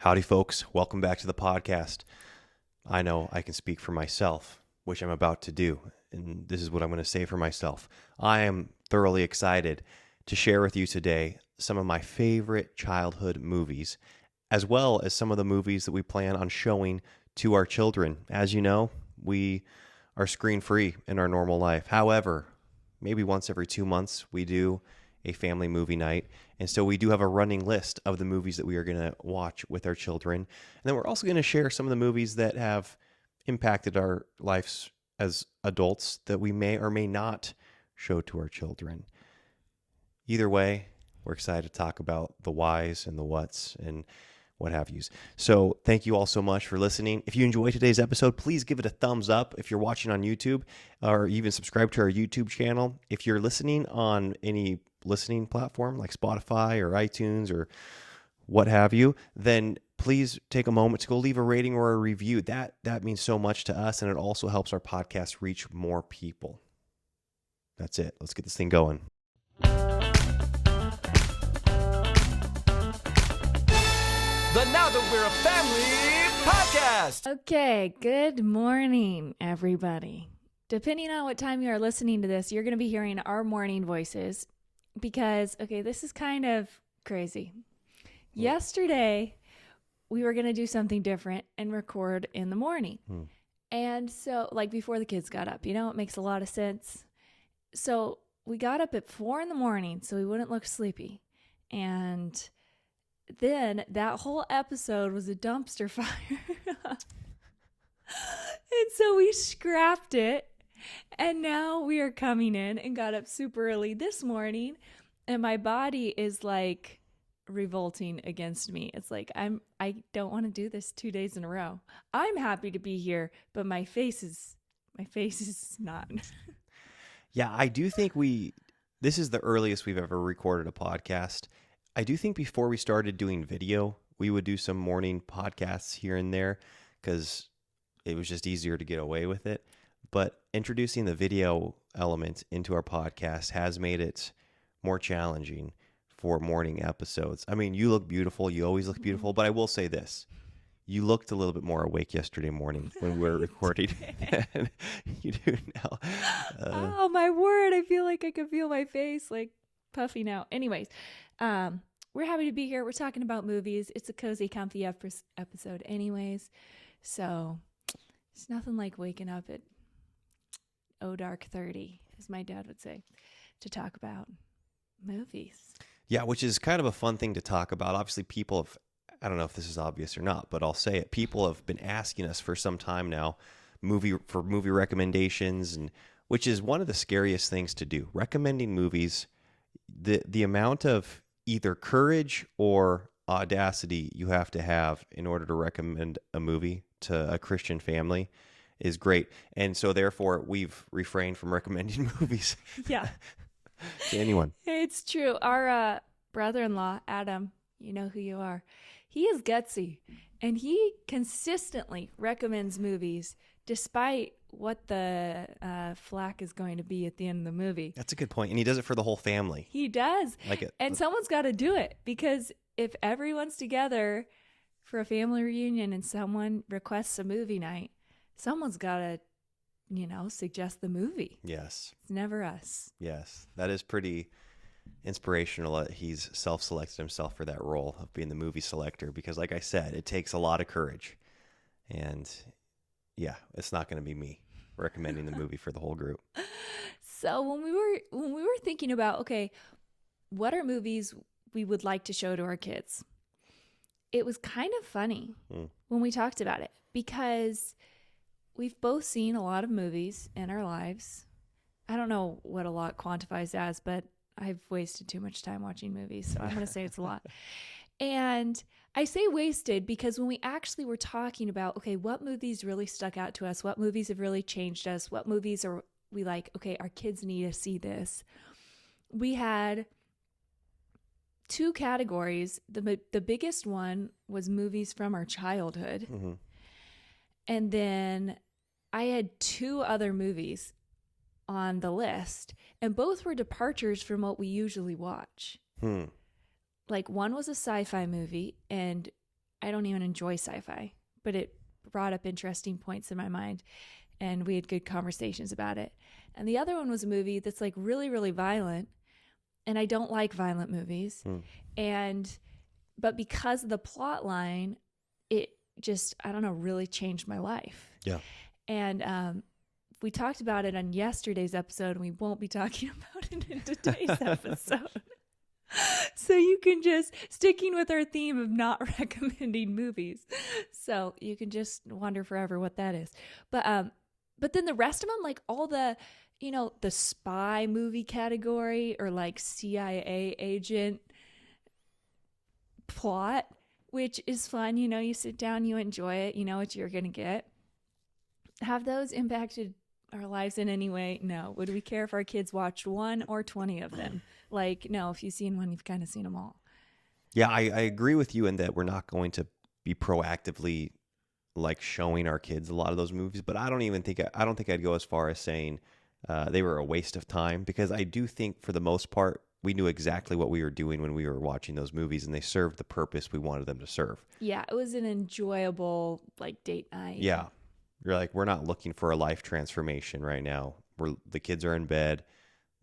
Howdy, folks. Welcome back to the podcast. I know I can speak for myself, which I'm about to do, and this is what I'm going to say for myself. I am thoroughly excited to share with you today some of my favorite childhood movies, as well as some of the movies that we plan on showing to our children. As you know, we are screen-free in our normal life. However, maybe once every 2 months, we do a family movie night. And so we do have a running list of the movies that we are going to watch with our children. And then we're also going to share some of the movies that have impacted our lives as adults that we may or may not show to our children. Either way, we're excited to talk about the whys and the whats and what have yous. So thank you all so much for listening. If you enjoyed today's episode, please give it a thumbs up if you're watching on YouTube, or even subscribe to our YouTube channel. If you're listening on any listening platform like Spotify or iTunes or what have you, then please take a moment to go leave a rating or a review. That means so much to us, and it also helps our podcast reach more people. That's it. Let's get this thing going. The Now That We're a Family podcast. Okay, good morning, everybody. Depending on what time you are listening to this, you're going to be hearing our morning voices because, this is kind of crazy. Yesterday, we were going to do something different and record in the morning. And so, before the kids got up, it makes a lot of sense. So we got up at 4 a.m. so we wouldn't look sleepy. And then that whole episode was a dumpster fire. And so we scrapped it. And now we are coming in and got up super early this morning. And my body is revolting against me. It's I don't want to do this 2 days in a row. I'm happy to be here, but my face is not. Yeah, I do think this is the earliest we've ever recorded a podcast. I do think before we started doing video, we would do some morning podcasts here and there because it was just easier to get away with it. But introducing the video element into our podcast has made it more challenging for morning episodes. I mean, you look beautiful. You always look beautiful. But I will say this. You looked a little bit more awake yesterday morning when we were recording than you do now. Oh, my word. I feel like I can feel my face puffing out. Anyways, we're happy to be here. We're talking about movies. It's a cozy, comfy episode anyways. So it's nothing like waking up at dark 30, as my dad would say, to talk about movies. Yeah, which is kind of a fun thing to talk about. Obviously, people have, I don't know if this is obvious or not, but I'll say it. People have been asking us for some time now movie recommendations, and which is one of the scariest things to do. Recommending movies, the amount of either courage or audacity you have to have in order to recommend a movie to a Christian family is great. And so therefore we've refrained from recommending movies. Yeah. to anyone. It's true. Our brother-in-law, Adam, you know who you are. He is gutsy, and he consistently recommends movies despite what the flack is going to be at the end of the movie. That's a good point. And he does it for the whole family. He does. And someone's got to do it, because if everyone's together for a family reunion and someone requests a movie night, someone's got to, suggest the movie. Yes. It's never us. Yes. That is pretty inspirational that he's self-selected himself for that role of being the movie selector, because like I said, it takes a lot of courage. And yeah, it's not going to be me recommending the movie for the whole group. So when we were thinking about, okay, what are movies we would like to show to our kids? It was kind of funny when we talked about it, because we've both seen a lot of movies in our lives. I don't know what a lot quantifies as, but I've wasted too much time watching movies, so I'm going to say it's a lot. And I say wasted because when we actually were talking about, okay, what movies really stuck out to us, what movies have really changed us, what movies are we like, okay, our kids need to see this. We had two categories. The biggest one was movies from our childhood. Mm-hmm. And then I had two other movies on the list, and both were departures from what we usually watch. Like, one was a sci-fi movie, and I don't even enjoy sci-fi, but it brought up interesting points in my mind, and we had good conversations about it. And the other one was a movie that's like really, really violent, and I don't like violent movies. But because of the plot line, it just, I don't know, really changed my life. Yeah. And we talked about it on yesterday's episode, and we won't be talking about it in today's episode. So you can just, sticking with our theme of not recommending movies. So you can just wonder forever what that is. But then the rest of them, like all the, the spy movie category or like CIA agent plot, which is fun. You sit down, you enjoy it, you know what you're going to get. Have those impacted our lives in any way? No. Would we care if our kids watched 1 or 20 of them? Like, no, if you've seen one, you've kind of seen them all. Yeah, I agree with you in that we're not going to be proactively like showing our kids a lot of those movies, but I don't think I'd go as far as saying they were a waste of time, because I do think for the most part we knew exactly what we were doing when we were watching those movies, and they served the purpose we wanted them to serve. Yeah, it was an enjoyable like date night. Yeah. You're like, we're not looking for a life transformation right now. The kids are in bed.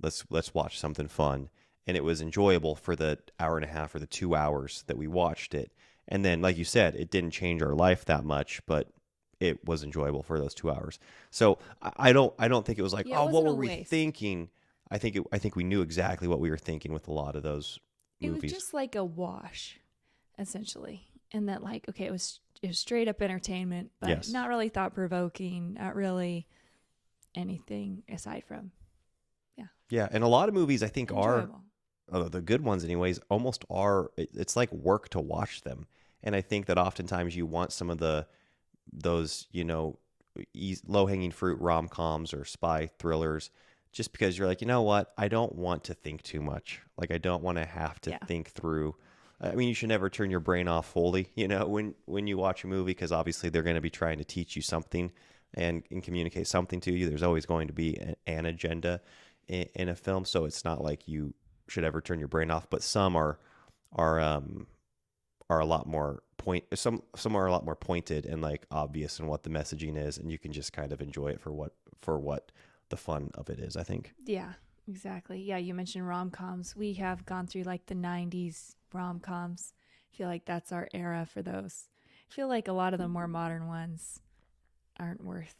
Let's watch something fun. And it was enjoyable for the hour and a half or the 2 hours that we watched it. And then, like you said, it didn't change our life that much, but it was enjoyable for those 2 hours. So I don't think it was like, what were we thinking? I think we knew exactly what we were thinking with a lot of those movies. It was just like a wash, essentially. And that, like, okay, it was straight up entertainment, but not really thought provoking, not really anything aside from, Yeah, and a lot of movies I think enjoyable. The good ones anyways, almost are, it's like work to watch them. And I think that oftentimes you want some of those, low-hanging fruit rom-coms or spy thrillers, just because you're like, you know what, I don't want to think too much. Like, I don't want to have to think through. I mean, you should never turn your brain off fully, when you watch a movie, because obviously they're going to be trying to teach you something and communicate something to you. There's always going to be an agenda in a film, so it's not like you should ever turn your brain off. But some are a lot more some are a lot more pointed and like obvious in what the messaging is, and you can just kind of enjoy it for what the fun of it is, I think. Yeah, exactly. Yeah, you mentioned rom-coms. We have gone through like the 90s rom-coms. I feel like that's our era for those. I feel like a lot of the more modern ones aren't worth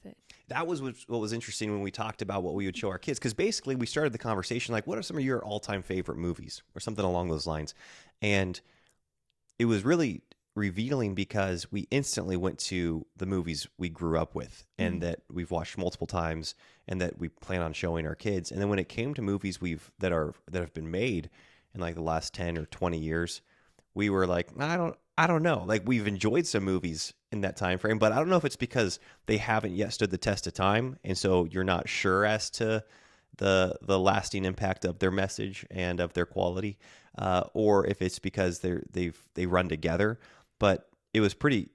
it. That was what was interesting when we talked about what we would show our kids, because basically we started the conversation like, what are some of your all-time favorite movies or something along those lines? And it was really revealing because we instantly went to the movies we grew up with and that we've watched multiple times and that we plan on showing our kids. And then when it came to movies that have been made in like the last 10 or 20 years, we were like, I don't know. Like, we've enjoyed some movies in that time frame, but I don't know if it's because they haven't yet stood the test of time, and so you're not sure as to the lasting impact of their message and of their quality, or if it's because they run together. But it was pretty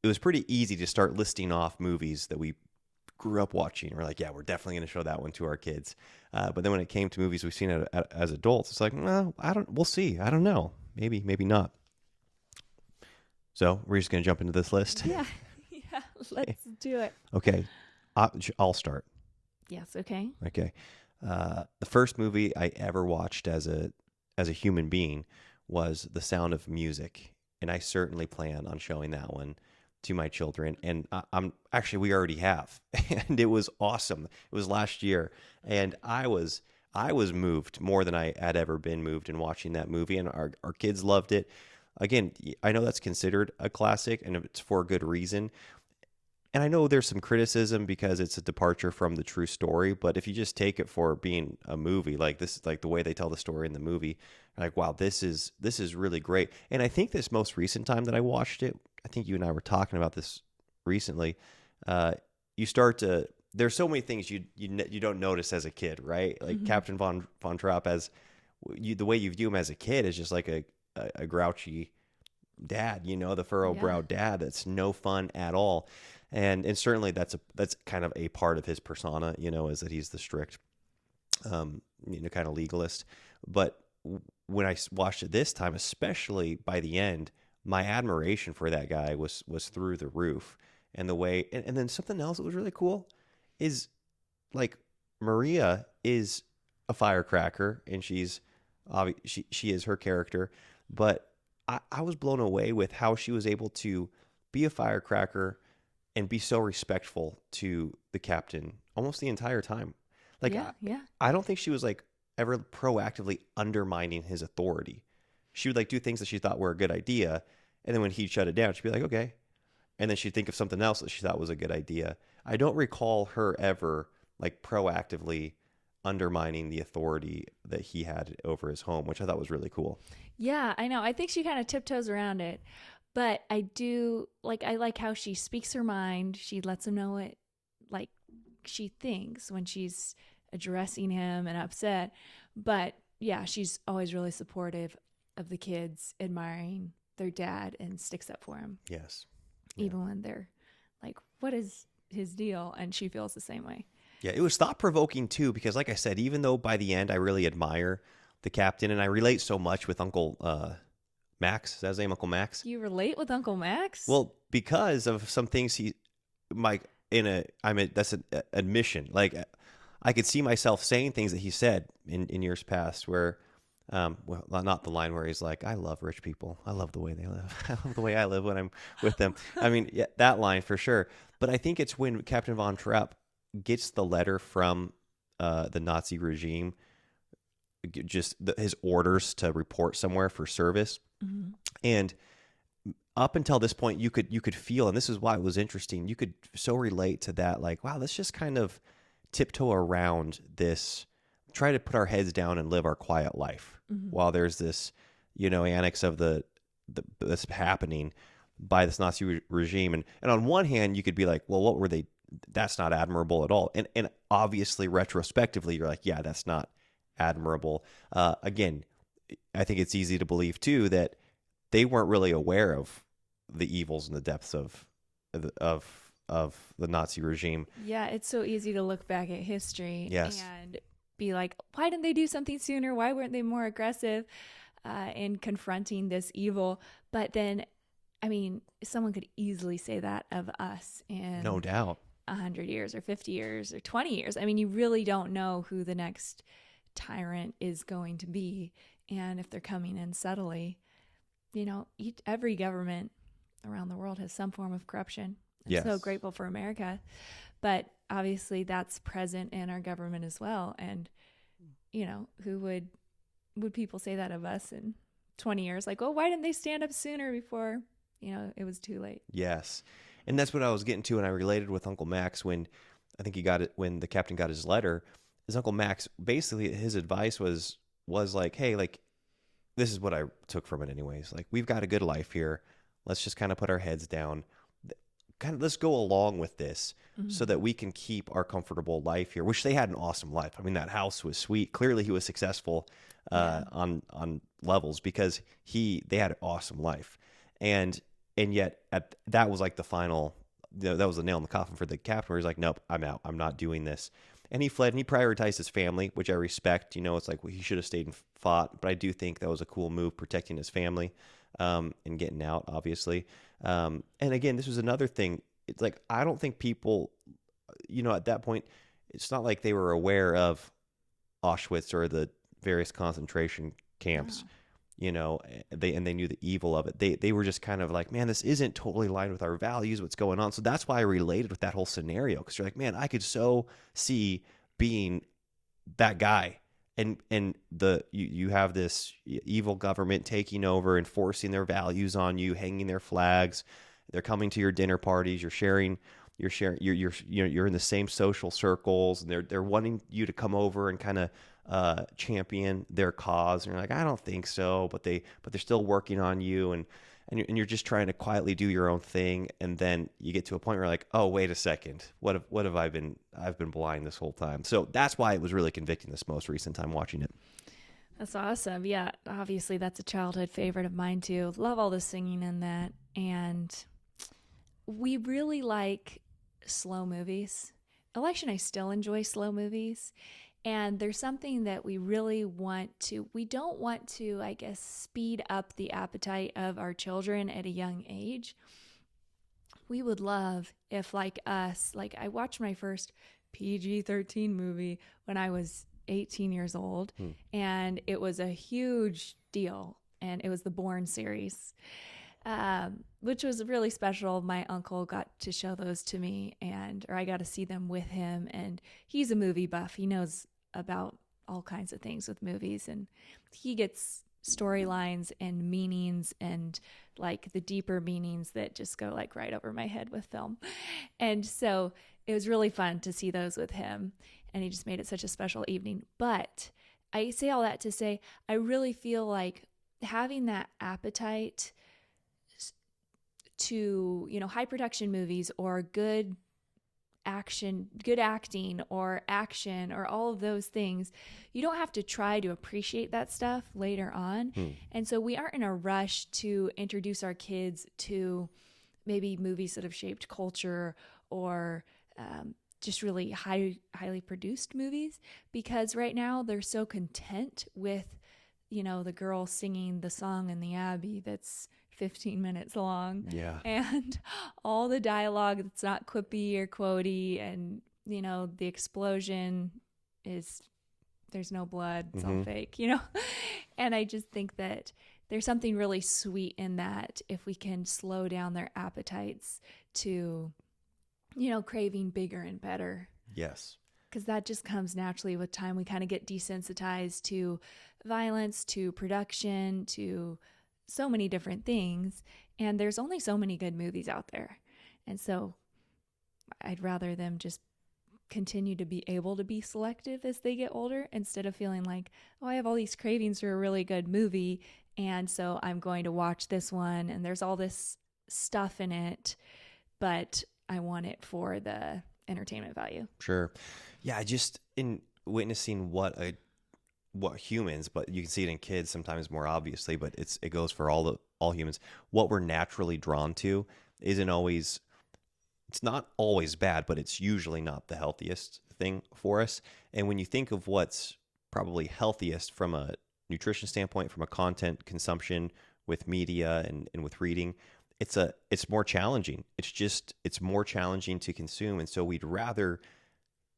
easy to start listing off movies that we grew up watching. We're like, yeah, we're definitely going to show that one to our kids. But then when it came to movies we've seen as adults, it's like, well, we'll see. I don't know. Maybe not. So we're just going to jump into this list. Yeah, let's do it. Okay, I'll start. Yes, okay. Okay. The first movie I ever watched as a human being was The Sound of Music, and I certainly plan on showing that one to my children. And we already have, and it was awesome. It was last year, and I was moved more than I had ever been moved in watching that movie, and our kids loved it. Again, I know that's considered a classic, and it's for a good reason. And I know there's some criticism because it's a departure from the true story, but if you just take it for being a movie, like this, like the way they tell the story in the movie, like, wow, this is really great. And I think this most recent time that I watched it, I think you and I were talking about this recently, you start to, there's so many things you don't notice as a kid, right? Like Captain Von Trapp, the way you view him as a kid is just like a grouchy dad, the furrow-browed dad that's no fun at all. And certainly that's kind of a part of his persona, is that he's the strict, kind of legalist. But when I watched it this time, especially by the end, my admiration for that guy was through the roof. And the way, and then something else that was really cool is like Maria is a firecracker, and she is her character, but I was blown away with how she was able to be a firecracker and be so respectful to the captain almost the entire time. Like, Yeah. I don't think she was like ever proactively undermining his authority. She would like do things that she thought were a good idea, and then when he'd shut it down, she'd be like, okay. And then she'd think of something else that she thought was a good idea. I don't recall her ever like proactively undermining the authority that he had over his home, which I thought was really cool. Yeah, I know. I think she kind of tiptoes around it. But I like how she speaks her mind. She lets him know what like she thinks when she's addressing him and upset. But yeah, she's always really supportive of the kids, admiring their dad, and sticks up for him. Yes. Even when they're like, what is his deal? And she feels the same way. Yeah, it was thought-provoking too, because like I said, even though by the end I really admire the captain and I relate so much with Uncle Max. Is that his name, Uncle Max? You relate with Uncle Max? Well, because of some things that's an admission. Like, I could see myself saying things that he said in years past where, well, not the line where he's like, I love rich people. I love the way they live. I love the way I live when I'm with them. I mean, yeah, that line for sure. But I think it's when Captain Von Trapp gets the letter from the Nazi regime, just his orders to report somewhere for service. Mm-hmm. And up until this point, you could feel, and this is why it was interesting, you could so relate to that, like, wow, let's just kind of tiptoe around this, try to put our heads down and live our quiet life while there's this, annex of that's happening by this Nazi regime. And on one hand, you could be like, well, what were they? That's not admirable at all. And obviously, retrospectively, you're like, yeah, that's not admirable. Again, I think it's easy to believe too that they weren't really aware of the evils and the depths of the Nazi regime. Yeah, it's so easy to look back at history and be like, why didn't they do something sooner? Why weren't they more aggressive in confronting this evil? But then, I mean, someone could easily say that of us in no doubt 100 years or 50 years or 20 years. I mean, you really don't know who the next tyrant is going to be. And if they're coming in subtly, every government around the world has some form of corruption. I'm so grateful for America. But obviously that's present in our government as well. And, who would people say that of us in 20 years? Like, well, why didn't they stand up sooner before, it was too late? Yes. And that's what I was getting to. And I related with Uncle Max when I think he got it, when the captain got his letter. His Uncle Max, basically his advice was like, hey, like, this is what I took from it anyways. Like, we've got a good life here. Let's just kind of put our heads down. Let's go along with this so that we can keep our comfortable life here, which they had an awesome life. I mean, that house was sweet. Clearly he was successful on levels because they had an awesome life. And yet that was like the final, that was the nail in the coffin for the captain, where he's like, nope, I'm out. I'm not doing this. And he fled and he prioritized his family, which I respect. It's like, well, he should have stayed and fought, but I do think that was a cool move, protecting his family and getting out, obviously. And again, this was another thing. It's like, I don't think people, at that point, it's not like they were aware of Auschwitz or the various concentration camps. Wow. They knew the evil of it. They were just kind of like, man, this isn't totally aligned with our values, what's going on. So that's why I related with that whole scenario, because you're like, man, I could so see being that guy. And you have this evil government taking over, enforcing their values on you, hanging their flags. They're coming to your dinner parties. You're in the same social circles, and they're wanting you to come over and kind of champion their cause. And you're like, I don't think so, but they're still working on you, and you're just trying to quietly do your own thing. And then you get to a point where you're like, oh, wait a second, what have I've been blind this whole time. So that's why it was really convicting this most recent time watching it. That's awesome. Yeah, obviously that's a childhood favorite of mine too. Love all the singing in that. And we really like slow movies. Election, I still enjoy slow movies. And there's something that we really we don't want to, I guess, speed up the appetite of our children at a young age. We would love if, like us, like I watched my first PG-13 movie when I was 18 years old, and it was a huge deal, and it was the Bourne series, which was really special. My uncle got to show those to me, or I got to see them with him, and he's a movie buff. He knows about all kinds of things with movies, and he gets storylines and meanings and like the deeper meanings that just go like right over my head with film. And so it was really fun to see those with him, and he just made it such a special evening. But I say all that to say, I really feel like having that appetite to, high production movies or good acting or action or all of those things, you don't have to try to appreciate that stuff later on. And so we aren't in a rush to introduce our kids to maybe movies that have shaped culture or just really highly produced movies, because right now they're so content with, the girl singing the song in the Abbey that's 15 minutes long. Yeah. And all the dialogue that's not quippy or quotey, and, the explosion there's no blood. It's all fake, And I just think that there's something really sweet in that if we can slow down their appetites to, craving bigger and better. Yes. Because that just comes naturally with time. We kind of get desensitized to violence, to production, to so many different things. And there's only so many good movies out there. And so I'd rather them just continue to be able to be selective as they get older, instead of feeling like, oh, I have all these cravings for a really good movie, and so I'm going to watch this one, and there's all this stuff in it, but I want it for the entertainment value. Sure. Yeah, just in witnessing what humans, but you can see it in kids sometimes more obviously, but it goes for all humans. What we're naturally drawn to it's not always bad, but it's usually not the healthiest thing for us. And when you think of what's probably healthiest from a nutrition standpoint, from a content consumption with media and with reading, it's more challenging. It's more challenging to consume. And so we'd rather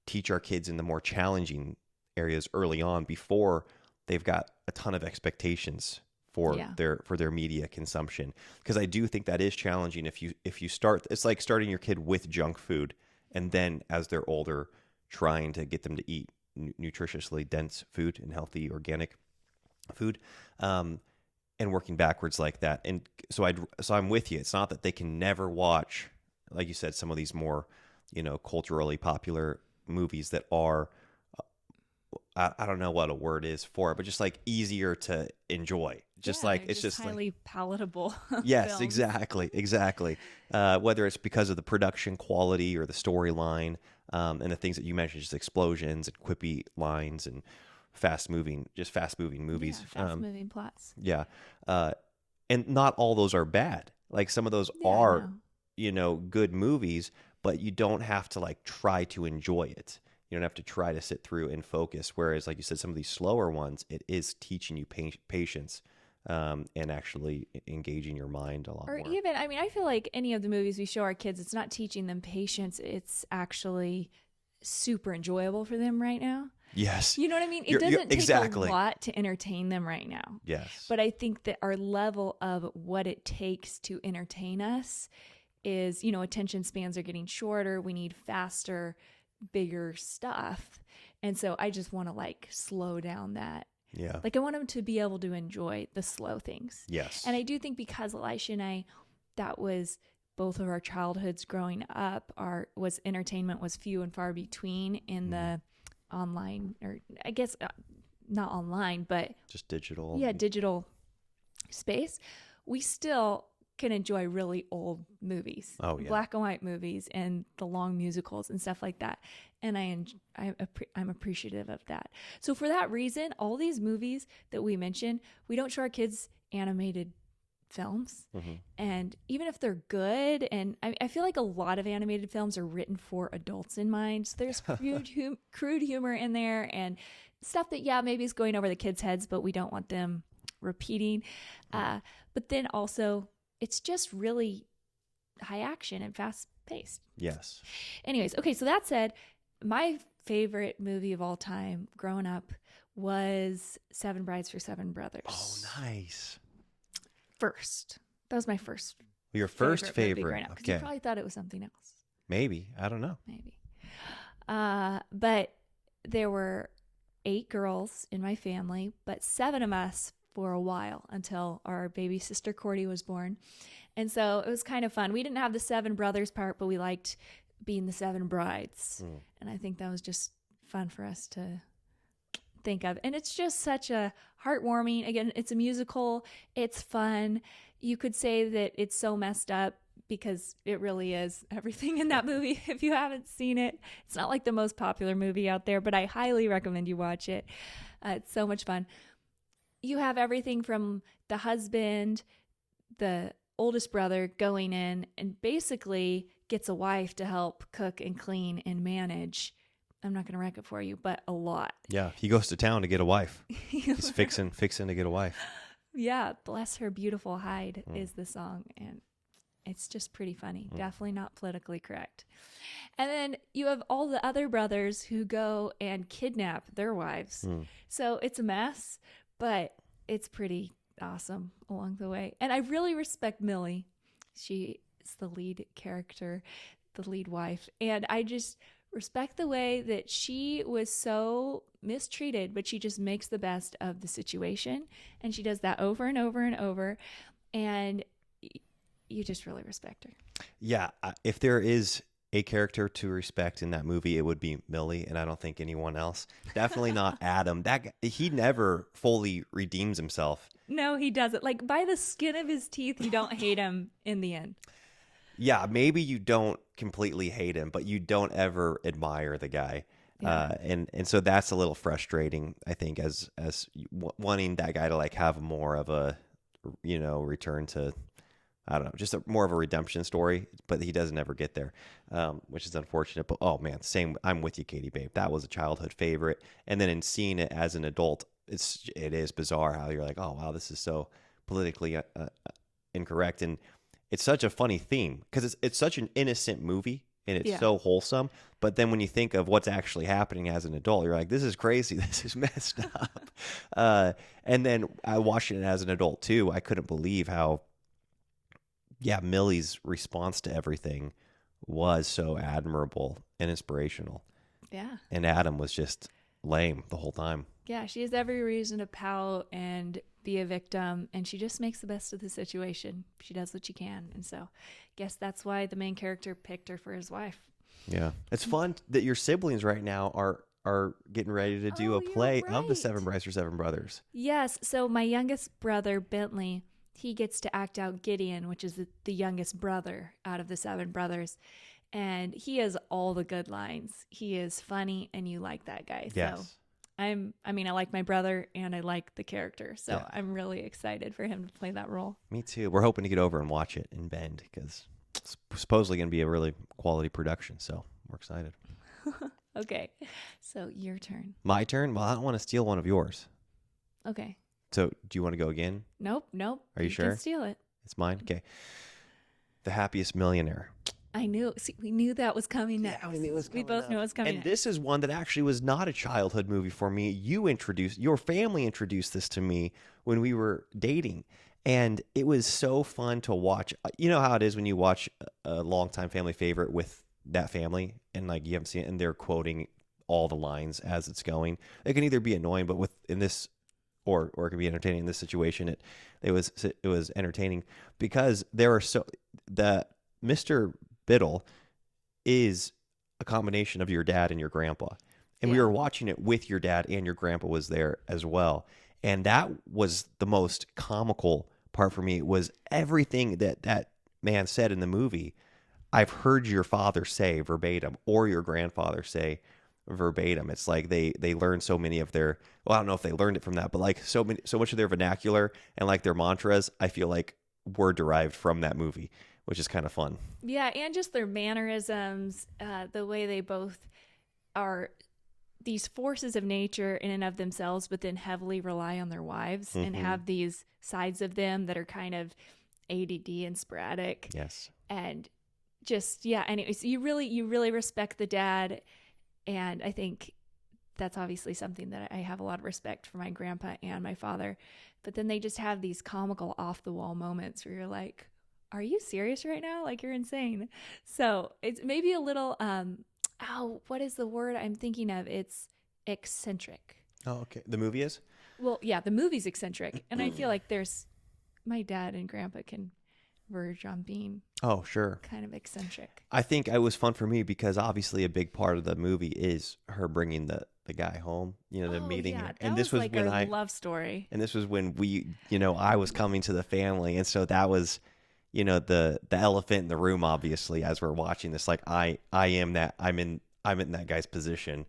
teach our kids in the more challenging areas early on before they've got a ton of expectations for their media consumption. Because I do think that is challenging if you start, it's like starting your kid with junk food, and then as they're older, trying to get them to eat nutritiously dense food and healthy organic food, and working backwards like that. And so I'm with you. It's not that they can never watch, like you said, some of these more, culturally popular movies that are, I don't know what a word is for it, but just like easier to enjoy. Just like it's just highly like, palatable. Yes, films. exactly. Whether it's because of the production quality or the storyline, and the things that you mentioned, just explosions and quippy lines and fast moving movies. Yeah, fast moving plots. Yeah. And not all those are bad. Like some of those are, good movies, but you don't have to like try to enjoy it. You don't have to try to sit through and focus. Whereas, like you said, some of these slower ones, it is teaching you patience, and actually engaging your mind a lot more. Or even, I feel like any of the movies we show our kids, it's not teaching them patience. It's actually super enjoyable for them right now. Yes. You know what I mean? It doesn't take exactly. a lot to entertain them right now. Yes. But I think that our level of what it takes to entertain us is, attention spans are getting shorter. We need faster, bigger stuff. And so I just want to like slow down that. Yeah. Like I want them to be able to enjoy the slow things. Yes. And I do think because Elisha and I, that was both of our childhoods growing up, entertainment was few and far between in the online, or I guess not online, but just digital. Yeah, digital space. We still can enjoy really old movies, black and white movies, and the long musicals and stuff like that. And I'm appreciative of that. So for that reason, all these movies that we mentioned, we don't show our kids animated films. And even if they're good, and I feel like a lot of animated films are written for adults in mind. So there's crude humor in there and stuff that, yeah, maybe is going over the kids' heads, but we don't want them repeating. But then also, it's just really high action and fast paced. Yes. Anyways, okay, so that said, my favorite movie of all time growing up was Seven Brides for Seven Brothers. Oh, nice. First. That was my first. Your first movie favorite. growing up, 'cause you probably thought it was something else. Maybe. I don't know. Maybe. But there were 8 girls in my family, but 7 of us for a while until our baby sister Cordy was born. And so it was kind of fun. We didn't have the 7 brothers part, but we liked being the 7 brides. And I think that was just fun for us to think of. And it's just such a heartwarming, again, it's a musical, it's fun. You could say that it's so messed up because it really is everything in that movie. If you haven't seen it, it's not like the most popular movie out there, but I highly recommend you watch it. It's so much fun. You have everything from the husband, the oldest brother going in and basically gets a wife to help cook and clean and manage. I'm not going to wreck it for you, but a lot. Yeah, he goes to town to get a wife. He's fixing to get a wife. Yeah, Bless Her Beautiful Hide is the song, and it's just pretty funny. Definitely not politically correct. And then you have all the other brothers who go and kidnap their wives. So it's a mess, but it's pretty awesome along the way. And I really respect Millie. She is the lead character, the lead wife. And I just respect the way that she was so mistreated, but she just makes the best of the situation. And she does that over and over and over. And you just really respect her. Yeah. If there is a character to respect in that movie, it would be Millie, and I don't think anyone else. Definitely not Adam. That guy, he never fully redeems himself. No, he doesn't. Like, by the skin of his teeth, you don't hate him in the end. Yeah, maybe you don't completely hate him, but you don't ever admire the guy. Yeah. And so that's a little frustrating, I think, as wanting that guy to like have more of a, return to, I don't know, just more of a redemption story, but he doesn't ever get there, which is unfortunate. But oh man, same. I'm with you, Katie, babe. That was a childhood favorite, and then in seeing it as an adult, it is bizarre how you're like, oh wow, this is so politically incorrect, and it's such a funny theme because it's such an innocent movie and it's so wholesome. But then when you think of what's actually happening as an adult, you're like, this is crazy. This is messed up. And then I watched it as an adult too. I couldn't believe how, Millie's response to everything was so admirable and inspirational. Yeah. And Adam was just lame the whole time. Yeah, she has every reason to pout and be a victim, and she just makes the best of the situation. She does what she can, and so I guess that's why the main character picked her for his wife. Yeah. It's fun that your siblings right now are getting ready to do a play of the Seven Brides for Seven Brothers. Yes, so my youngest brother, Bentley, he gets to act out Gideon, which is the youngest brother out of the 7 brothers. And he has all the good lines. He is funny, and you like that guy. Yes. So I like my brother, and I like the character. So I'm really excited for him to play that role. Me too. We're hoping to get over and watch it in Bend because it's supposedly going to be a really quality production. So we're excited. Okay. So your turn. My turn? Well, I don't want to steal one of yours. Okay. So do you want to go again? Nope. Are you sure? Can steal it. It's mine? Okay. The Happiest Millionaire. I knew. See, we knew that was coming next. Yeah, we both knew it was coming next. This is one that actually was not a childhood movie for me. Your family introduced this to me when we were dating. And it was so fun to watch. You know how it is when you watch a longtime family favorite with that family and like you haven't seen it and they're quoting all the lines as it's going. It can either be annoying, but in this or it can be entertaining in this situation. It was entertaining because the Mr. Biddle is a combination of your dad and your grandpa. And we were watching it with your dad and your grandpa was there as well. And that was the most comical part for me was everything that man said in the movie. I've heard your father say verbatim or your grandfather say verbatim. It's like they learned so many of their, well, I don't know if they learned it from that, but like so much of their vernacular and like their mantras, I feel like were derived from that movie, which is kind of fun. Yeah, and just their mannerisms, the way they both are these forces of nature in and of themselves, but then heavily rely on their wives and have these sides of them that are kind of ADD and sporadic. Yes. And just, yeah, anyways, you really respect the dad. And I think that's obviously something that I have a lot of respect for my grandpa and my father. But then they just have these comical off the wall moments where you're like, are you serious right now? Like, you're insane. So it's maybe a little, what is the word I'm thinking of? It's eccentric. Oh, okay. The movie is? Well, yeah, the movie's eccentric. And I feel like my dad and grandpa can verge on being Oh, sure. kind of eccentric. I think it was fun for me because obviously a big part of the movie is her bringing the guy home, the meeting. Yeah, and this was like when our love story. And this was when I was coming to the family. And so that was, the elephant in the room, obviously, as we're watching this, like I'm in that guy's position,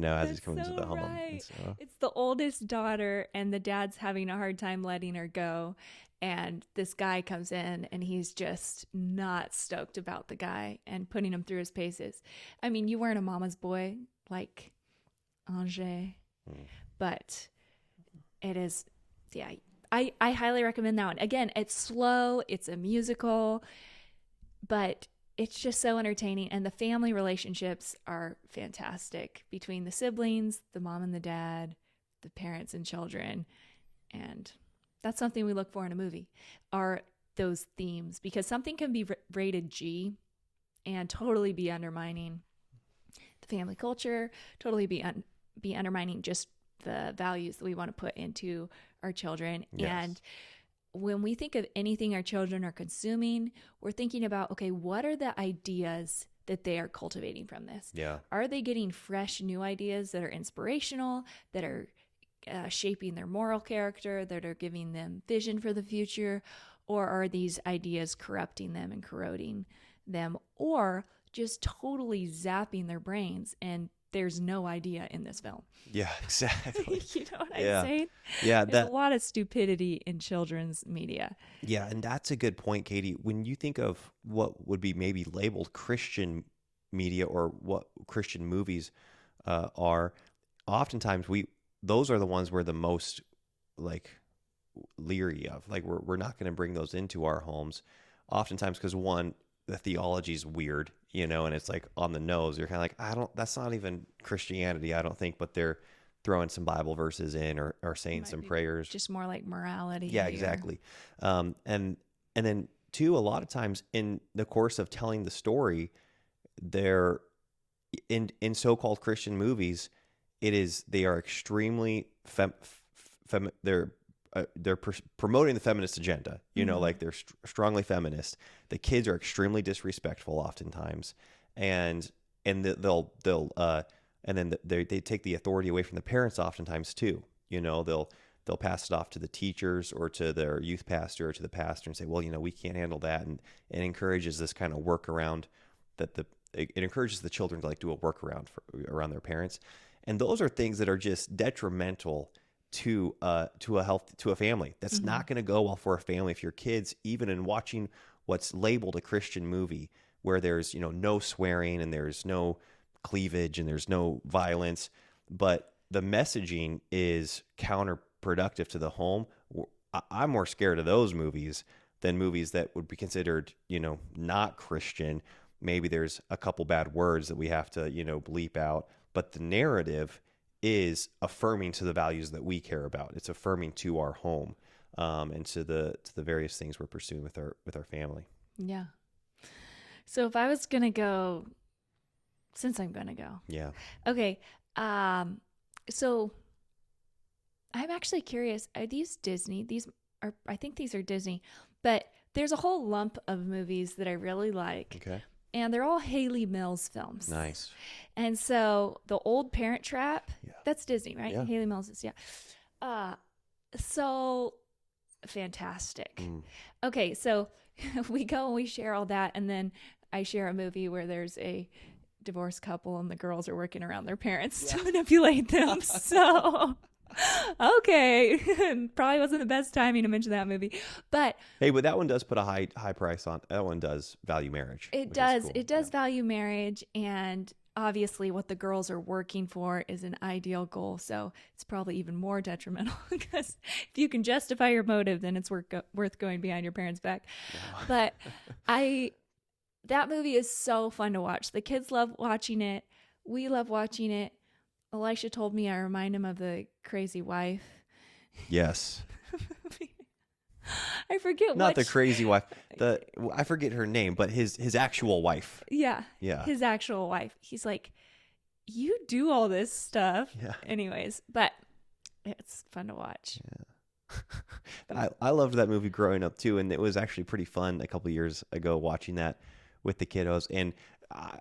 as he's coming to the home. Right. So, It's the oldest daughter and the dad's having a hard time letting her go. And this guy comes in and he's just not stoked about the guy and putting him through his paces. I mean, you weren't a mama's boy like Angers, but it is, yeah, I highly recommend that one. Again, it's slow, it's a musical, but it's just so entertaining. And the family relationships are fantastic between the siblings, the mom and the dad, the parents and children. And that's something we look for in a movie, are those themes, because something can be rated G and totally be undermining the family culture, totally be undermining just the values that we want to put into our children. Yes. And when we think of anything our children are consuming, we're thinking about, okay, what are the ideas that they are cultivating from this? yeah. Are they getting fresh new ideas that are inspirational, that are shaping their moral character, that are giving them vision for the future? Or are these ideas corrupting them and corroding them, or just totally zapping their brains and there's no idea in this film? Yeah, exactly. You know what Yeah. I'm saying? Yeah, There's a lot of stupidity in children's media. Yeah, and that's a good point, Katie. When you think of what would be maybe labeled Christian media or what Christian movies are, oftentimes those are the ones we're the most like leery of. Like we're not going to bring those into our homes, oftentimes because one, the theology is weird, and it's like on the nose. You're kind of like, that's not even Christianity, I don't think, but they're throwing some Bible verses in or saying some prayers. Just more like morality. Yeah, exactly. And then two, a lot of times in the course of telling the story, they're in so-called Christian movies, they are extremely they're promoting the feminist agenda, like they're strongly feminist. The kids are extremely disrespectful oftentimes, and they'll and then they take the authority away from the parents oftentimes too. They'll pass it off to the teachers or to their youth pastor or to the pastor and say, well, we can't handle that, and it encourages this kind of workaround it encourages the children to like do a workaround around their parents, and those are things that are just detrimental to a family. That's not going to go well for a family if your kids, even in watching what's labeled a Christian movie where there's no swearing and there's no cleavage and there's no violence, but the messaging is counterproductive to the home. I'm more scared of those movies than movies that would be considered not Christian. Maybe there's a couple bad words that we have to bleep out, but the narrative is affirming to the values that we care about. It's affirming to our home, and to the various things we're pursuing with our family. Yeah. So if I was gonna go, since I'm gonna go, Yeah. okay. So I'm actually curious. Are these Disney? I think these are Disney, but there's a whole lump of movies that I really like. Okay. And they're all Haley Mills films. Nice. And so the old Parent Trap, that's Disney, right? Yeah. Haley Mills is, so fantastic. Okay, so we go and we share all that, and then I share a movie where there's a divorced couple and the girls are working around their parents to manipulate them. So Okay. Probably wasn't the best timing to mention that movie. But Hey, but that one does put a high price on. That one does value marriage. it which is does. cool. It does value marriage, and obviously what the girls are working for is an ideal goal. So it's probably even more detrimental because if you can justify your motive, then it's worth going behind your parents' back. But that movie is so fun to watch. The kids love watching it. We love watching it. Elisha told me I remind him of the crazy wife. Yes. I forget Not what the crazy wife. I forget her name, but his actual wife. Yeah. Yeah. His actual wife. He's like, you do all this stuff. Yeah. Anyways, but it's fun to watch. I loved that movie growing up too, and it was actually pretty fun a couple years ago watching that with the kiddos. And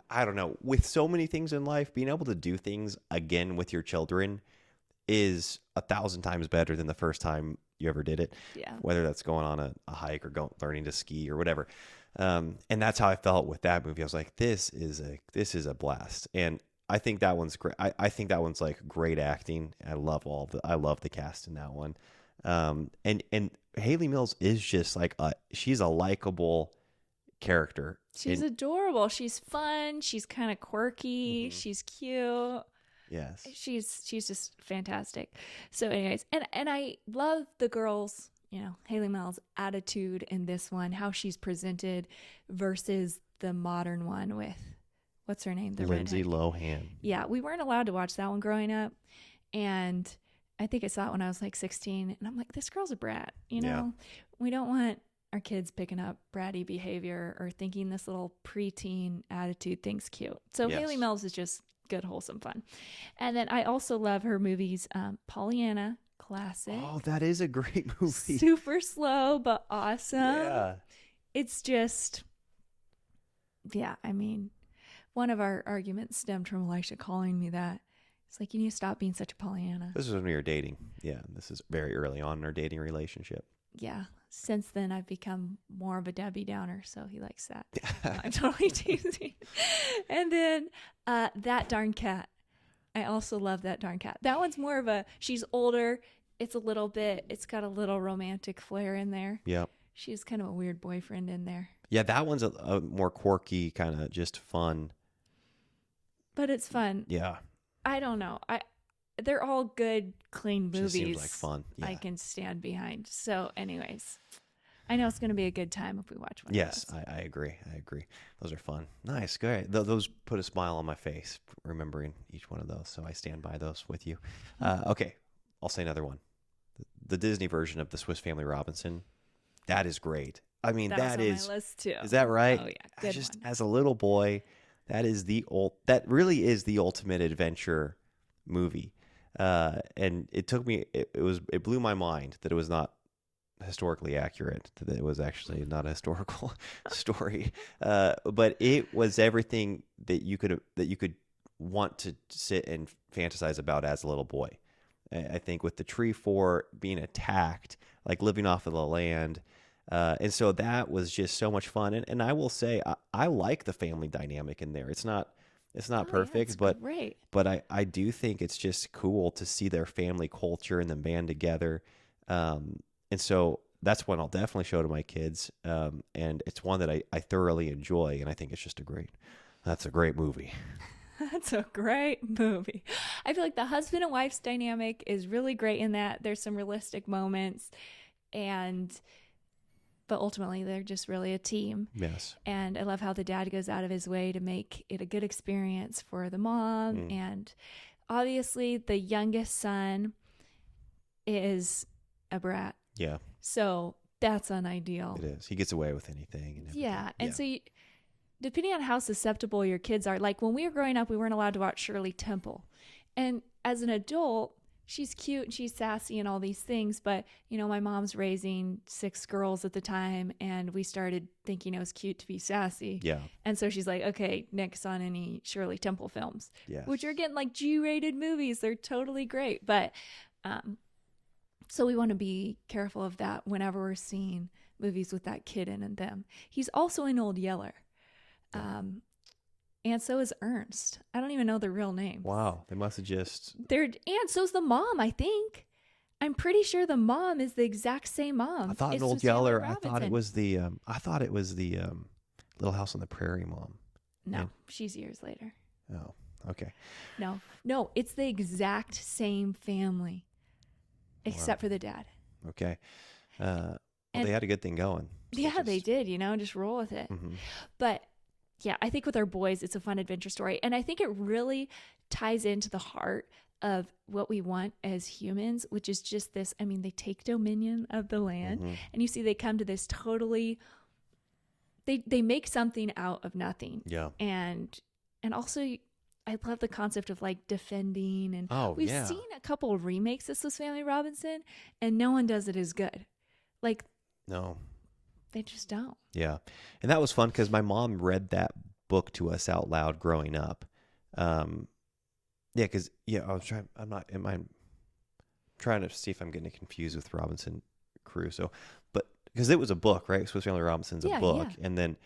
I don't know, with so many things in life, being able to do things again with your children is 1,000 times better than the first time you ever did it. Yeah. Whether that's going on a hike or learning to ski or whatever. And that's how I felt with that movie. I was like, this is a blast. And I think that one's great. I think that one's like great acting. I love the cast in that one. And Haley Mills is just like she's a likable character. She's adorable. She's fun. She's kind of quirky. Mm-hmm. She's cute. Yes. She's just fantastic. So anyways, and I love the girls, Haley Mills' attitude in this one, how she's presented versus the modern one with, what's her name? The Lindsay redhead. Lohan. Yeah, we weren't allowed to watch that one growing up. And I think I saw it when I was like 16. And I'm like, this girl's a brat. Yeah. We don't want our kids picking up bratty behavior or thinking this little preteen attitude thing's cute. So Yes. Haley Mills is just good, wholesome fun. And then I also love her movies, Pollyanna, classic. Oh, that is a great movie. Super slow, but awesome. Yeah. It's just, yeah, I mean, one of our arguments stemmed from Elisha calling me that. It's like, you need to stop being such a Pollyanna. This is when we were dating. Yeah. This is very early on in our dating relationship. Yeah. Since then, I've become more of a Debbie Downer, so he likes that. I'm totally teasing. And then That Darn Cat. I also love That Darn Cat. That one's more of she's older. It's got a little romantic flair in there. Yep. She's kind of a weird boyfriend in there. Yeah, that one's a more quirky, kind of just fun. But it's fun. Yeah. I don't know. They're all good, clean movies. Just seems like fun. Yeah. I can stand behind. So anyways, I know it's going to be a good time if we watch one. Yes, of those. I agree. Those are fun. Nice. Good. Those put a smile on my face, remembering each one of those. So I stand by those with you. Okay. I'll say another one. The Disney version of the Swiss Family Robinson. That is great. I mean, That was on my list too. Is that right? Oh yeah. Good Just one. as a little boy, that really is the ultimate adventure movie. And it took me, it blew my mind that it was not historically accurate, that it was actually not a historical story. But it was everything that you could want to sit and fantasize about as a little boy. I think with the tree fort being attacked, like living off of the land. And so that was just so much fun. And I will say, I like the family dynamic in there. It's not perfect, yeah, great. but I do think it's just cool to see their family culture and them band together. And so that's one I'll definitely show to my kids. And it's one that I thoroughly enjoy. And I think that's a great movie. That's a great movie. I feel like the husband and wife's dynamic is really great in that. There's some realistic moments, but ultimately they're just really a team. Yes. And I love how the dad goes out of his way to make it a good experience for the mom. And obviously the youngest son is a brat. Yeah. So that's unideal. It is. He gets away with anything. And everything. Yeah. And so depending on how susceptible your kids are, like when we were growing up, we weren't allowed to watch Shirley Temple. And as an adult, she's cute and she's sassy and all these things. But, my mom's raising 6 girls at the time, and we started thinking it was cute to be sassy. Yeah. And so she's like, okay, nix on any Shirley Temple films, Yes. which are, again, like G-rated movies. They're totally great. But so we want to be careful of that whenever we're seeing movies with that kid in them. He's also in Old Yeller. and so is Ernst. I don't even know their real names. Wow, they must have just. And so's the mom, I think. I'm pretty sure the mom is the exact same mom. I thought It's an Old Susanna Yeller. I Robinson. thought it was the. I thought it was the Little House on the Prairie mom. No, And- she's years later. Oh, okay. No, it's the exact same family, except for the dad. Okay. Well, And- they had a good thing going. Yeah, they did, just roll with it. Mm-hmm. But yeah, I think with our boys, it's a fun adventure story. And I think it really ties into the heart of what we want as humans, which is just this. I mean, they take dominion of the land, and you see they come to this totally, they make something out of nothing. Yeah. And also, I love the concept of like defending. And we've seen a couple of remakes of Swiss Family Robinson, and no one does it as good. Like, No. they just don't. Yeah. And that was fun because my mom read that book to us out loud growing up. Yeah, because I was trying. I'm trying to see if I'm getting it confused with Robinson Crusoe, but because it was a book, right? Swiss Family Robinson's a book, and then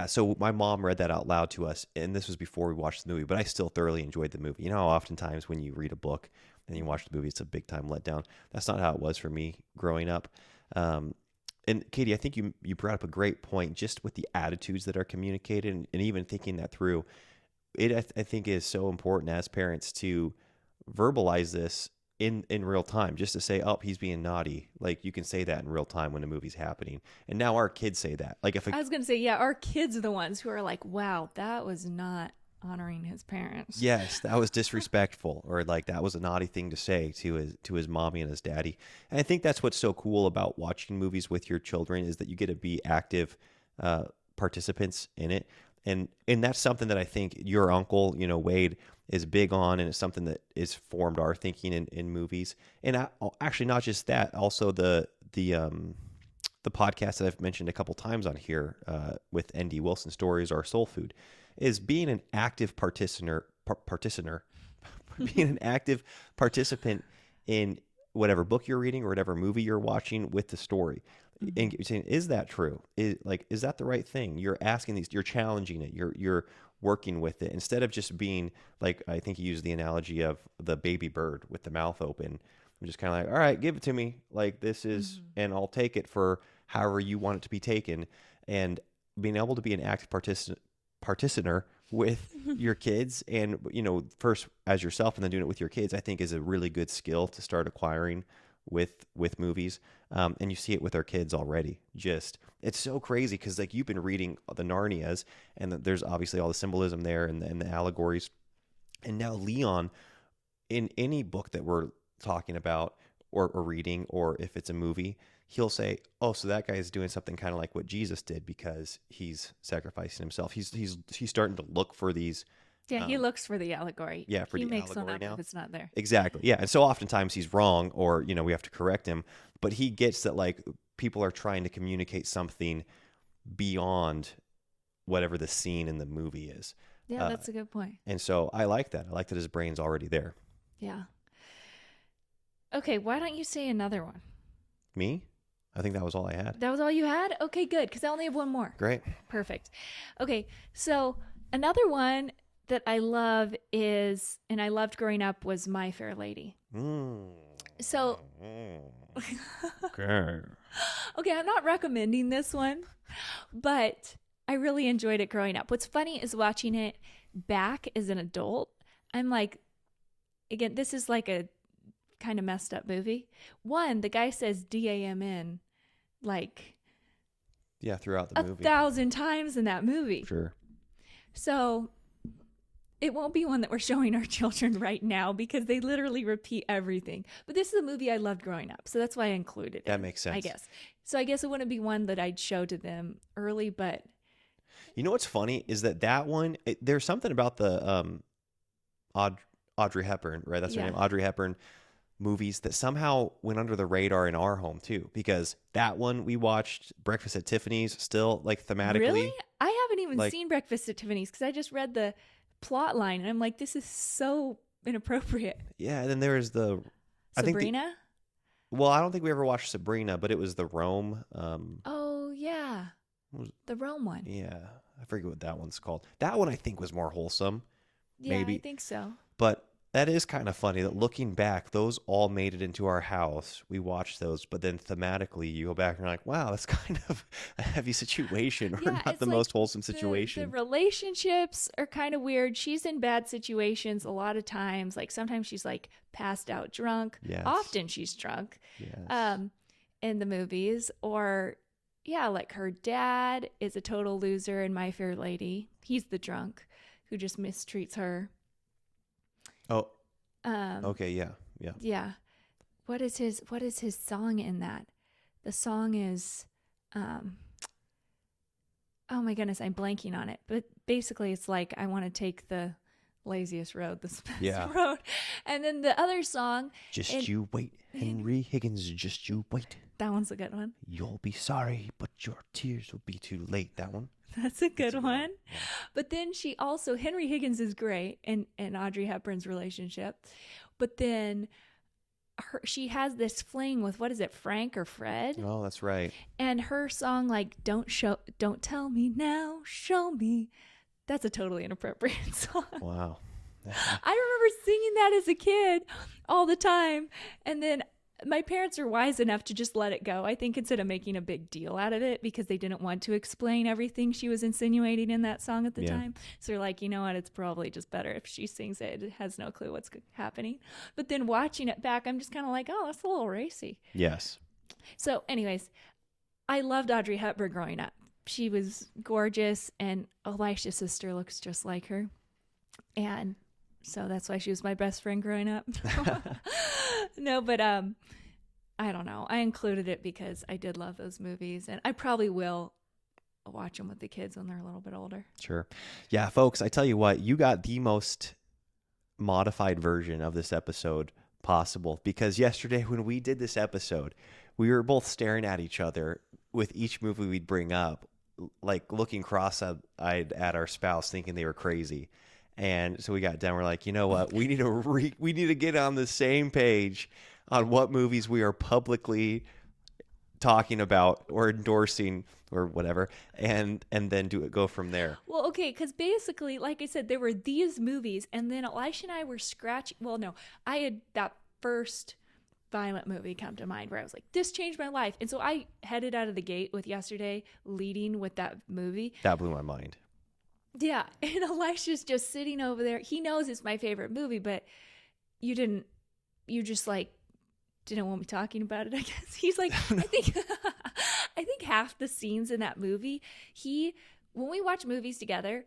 so my mom read that out loud to us, and this was before we watched the movie. But I still thoroughly enjoyed the movie. You know how oftentimes when you read a book and you watch the movie, it's a big time letdown. That's not how it was for me growing up. And Katie, I think you brought up a great point, just with the attitudes that are communicated, and even thinking that through. I think is so important as parents to verbalize this in real time, just to say, oh, he's being naughty. Like, you can say that in real time when the movie's happening. And now our kids say that. Like, I was going to say, our kids are the ones who are like, wow, that was not honoring his parents. Yes, that was disrespectful, or like that was a naughty thing to say to his mommy and his daddy. And I think that's what's so cool about watching movies with your children, is that you get to be active participants in it. And that's something that I think your uncle, Wade, is big on, and it's something that is formed our thinking in movies. And actually, not just that, also the podcast that I've mentioned a couple times on here with N.D. Wilson Stories, Our Soul Food, is being an active being an active participant in whatever book you're reading or whatever movie you're watching with the story. And saying, is that true? Is that the right thing? You're asking these, you're challenging it, you're working with it, instead of just being like, I think you used the analogy of the baby bird with the mouth open. I'm just kind of like, all right, give it to me. Like, this is, and I'll take it for however you want it to be taken. And being able to be an active participant with your kids, and first as yourself and then doing it with your kids, I think is a really good skill to start acquiring with movies. And you see it with our kids already. Just, it's so crazy because like you've been reading the Narnias, and there's obviously all the symbolism there and the allegories. And now Leon, in any book that we're talking about or reading, or if it's a movie, he'll say, oh, so that guy is doing something kind of like what Jesus did because he's sacrificing himself. He's starting to look for these. Yeah, he looks for the allegory. Yeah, for he the makes allegory one up now. if it's not there. Exactly. Yeah, and so oftentimes he's wrong, or we have to correct him. But he gets that like people are trying to communicate something beyond whatever the scene in the movie is. Yeah, that's a good point. And so I like that. I like that his brain's already there. Yeah. Okay, why don't you say another one? Me? I think that was all I had. That was all you had? Okay, good, because I only have one more. Great. Perfect. Okay, so another one that I love is, and I loved growing up, was My Fair Lady. So, Okay. okay, I'm not recommending this one, but I really enjoyed it growing up. What's funny is watching it back as an adult. I'm like, again, this is like a kind of messed up movie. One, the guy says DAMN like throughout the movie. 1,000 times in that movie. Sure. So it won't be one that we're showing our children right now because they literally repeat everything. But this is a movie I loved growing up, so that's why I included it. That makes sense. I guess. So I guess it wouldn't be one that I'd show to them early, but You know what's funny is that one, there's something about the Audrey Hepburn, right? That's her name, Audrey Hepburn movies that somehow went under the radar in our home too, because that one we watched Breakfast at Tiffany's still like thematically. Really? I haven't even seen Breakfast at Tiffany's because I just read the plot line and I'm like, this is so inappropriate. Yeah, and then there's the Sabrina? I don't think we ever watched Sabrina, but it was the Rome. Oh, yeah. The Rome one. Yeah. I forget what that one's called. That one I think was more wholesome. Yeah, Maybe. I think so. But that is kind of funny that looking back, those all made it into our house. We watched those, but then thematically, you go back and you're like, wow, that's kind of a heavy situation, or Yeah, not it's the like most wholesome The situation. relationships are kind of weird. She's in bad situations a lot of times. Like sometimes she's like passed out drunk. Yes. Often she's drunk. Yes. In the movies. Or yeah, like her dad is a total loser in My Fair Lady. He's the drunk who just mistreats her. Oh. Okay. Yeah. Yeah. Yeah. What is his song in that? The song is oh my goodness, I'm blanking on it. But basically it's like I want to take the laziest road, the best road. And then the other song, Just you wait, Henry Higgins, just you wait. that one's a good one. You'll be sorry, but your tears will be too late. That one. That's a good one. Yeah. But then she also, Henry Higgins is great in Audrey Hepburn's relationship. But then she has this fling with, what is it, Frank or Fred? Oh, that's right. And her song, like, don't tell me now, show me. That's a totally inappropriate song. Wow. I remember singing that as a kid all the time. And then my parents are wise enough to just let it go, I think, instead of making a big deal out of it, because they didn't want to explain everything she was insinuating in that song at the time. So they're like, you know what, it's probably just better if she sings it. It has no clue what's happening. But then watching it back, I'm just kind of like, oh, that's a little racy. Yes. So anyways, I loved Audrey Hepburn growing up. She was gorgeous, and Elisha's sister looks just like her. And so that's why she was my best friend growing up. No, but I don't know. I included it because I did love those movies, and I probably will watch them with the kids when they're a little bit older. Sure. Yeah, folks, I tell you what, you got the most modified version of this episode possible, because yesterday when we did this episode, we were both staring at each other with each movie we'd bring up, like looking cross-eyed at our spouse, thinking they were crazy. And so we got done. We're like, you know what? We need to get on the same page on what movies we are publicly talking about or endorsing or whatever, and then go from there. Well, okay, because basically, like I said, there were these movies, and then Elisha and I were scratching. Well, no, I had that first violent movie come to mind where I was like, this changed my life. And so I headed out of the gate with yesterday leading with that movie. That blew my mind. Yeah, and Elisha's just sitting over there. He knows it's my favorite movie, but you just like didn't want me talking about it, I guess. He's like, I think half the scenes in that movie, when we watch movies together,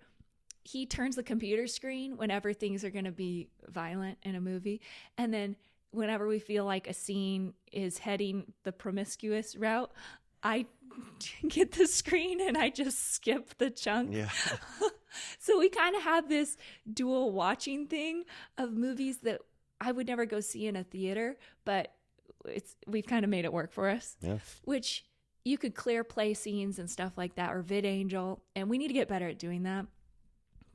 he turns the computer screen whenever things are going to be violent in a movie. And then whenever we feel like a scene is heading the promiscuous route, I get the screen and I just skip the chunk. Yeah. So we kind of have this dual watching thing of movies that I would never go see in a theater, but we've kind of made it work for us. Yeah. Which you could clear play scenes and stuff like that, or VidAngel, and we need to get better at doing that.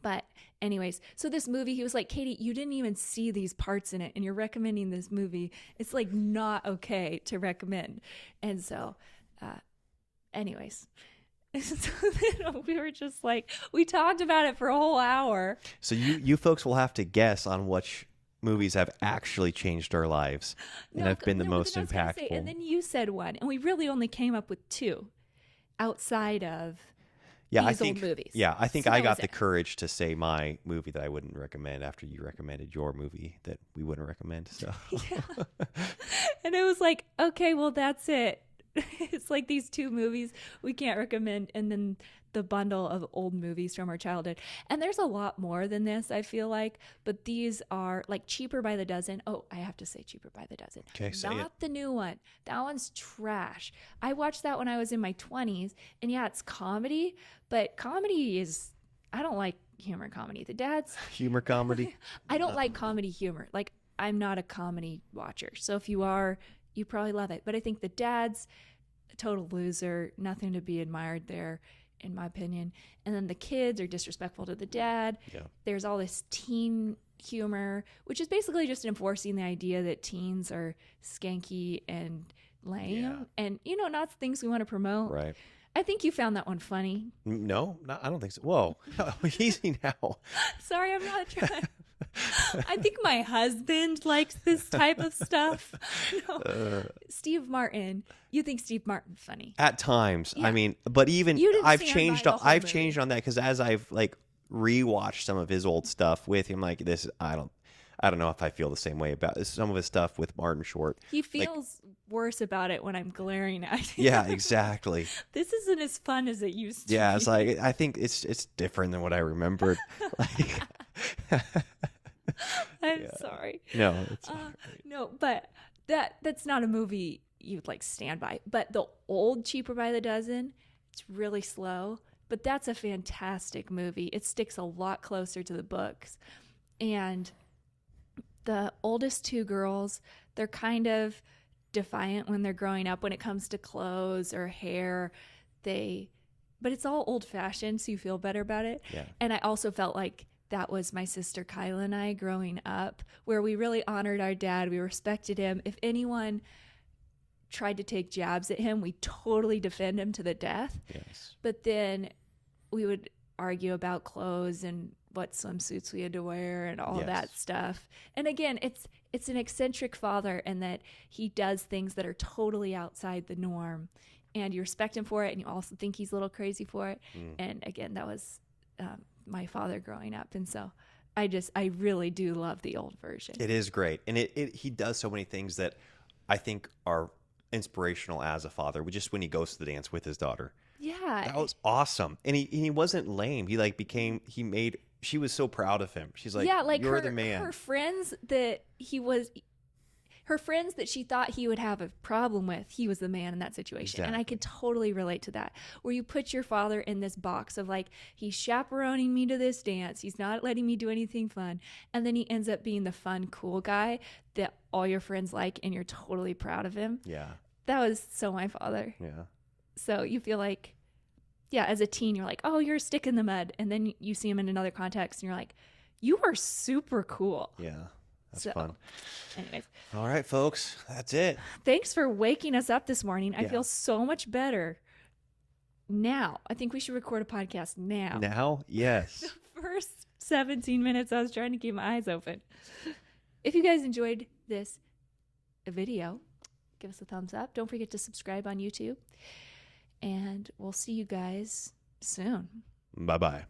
But anyways, so this movie, he was like, Katie, you didn't even see these parts in it, and you're recommending this movie. It's like not okay to recommend. And so anyways, so then we were just like, we talked about it for a whole hour. So you folks will have to guess on which movies have actually changed our lives and have been the most impactful. And then you said one, and we really only came up with two outside of these old movies. Yeah, I think so I got the courage to say my movie that I wouldn't recommend after you recommended your movie that we wouldn't recommend. So yeah. And it was like, okay, well, that's it. It's like these two movies we can't recommend, and then the bundle of old movies from our childhood. And there's a lot more than this, I feel like, but these are like Cheaper by the Dozen. Oh, I have to say Cheaper by the Dozen. Okay, say Not the new one. That one's trash. I watched that when I was in my 20s, and yeah, it's comedy, but comedy is, I don't like humor comedy. The dad's humor comedy. I don't like comedy humor. Like, I'm not a comedy watcher. So if you are, you probably love it. But I think the dad's a total loser, nothing to be admired there, in my opinion. And then the kids are disrespectful to the dad. Yeah. There's all this teen humor, which is basically just enforcing the idea that teens are skanky and lame. Yeah. And, not things we want to promote. Right. I think you found that one funny. No, I don't think so. Whoa, easy now. Sorry, I'm not trying. I think my husband likes this type of stuff. No. Steve Martin. You think Steve Martin's funny? At times, Yeah. I mean, but even You didn't I've stand changed. by the whole I've movie. changed on that because as I've like rewatched some of his old stuff with him, like this, I don't know if I feel the same way about this. Some of his stuff with Martin Short. He feels worse about it when I'm glaring at him. Yeah, exactly. This isn't as fun as it used to Yeah, be. it's like I think it's different than what I remembered. Like, I'm sorry. no, it's not right. No, but that's not a movie you'd like stand by. But the old Cheaper by the Dozen, it's really slow, but that's a fantastic movie. It sticks a lot closer to the books. And the oldest two girls, they're kind of defiant when they're growing up when it comes to clothes or hair. But it's all old fashioned, so you feel better about it. Yeah. And I also felt like that was my sister Kyla and I growing up, where we really honored our dad. We respected him. If anyone tried to take jabs at him, we totally defend him to the death. Yes. But then we would argue about clothes and what swimsuits we had to wear and all Yes. that stuff. And again, it's an eccentric father in that he does things that are totally outside the norm. And you respect him for it, and you also think he's a little crazy for it. And again, that was my father growing up. And so I really do love the old version. It is great, and he does so many things that I think are inspirational as a father. Just when he goes to the dance with his daughter, Yeah. that was awesome. And he wasn't lame. He like she was so proud of him. She's like, yeah, like you're her, the man. her friends that she thought he would have a problem with, he was the man in that situation. And I could totally relate to that. Where you put your father in this box of like, he's chaperoning me to this dance, he's not letting me do anything fun, and then he ends up being the fun, cool guy that all your friends like, and you're totally proud of him. Yeah. That was so my father. Yeah. So you feel like, yeah, as a teen, you're like, oh, you're a stick in the mud. And then you see him in another context and you're like, you are super cool. Yeah. That's So, fun. Anyways, All right, folks. That's it. thanks for waking us up this morning. I Yeah. feel so much better now. I think we should record a podcast now. Now, yes. First 17 minutes, I was trying to keep my eyes open. If you guys enjoyed this video, give us a thumbs up. Don't forget to subscribe on YouTube. And we'll see you guys soon. Bye-bye.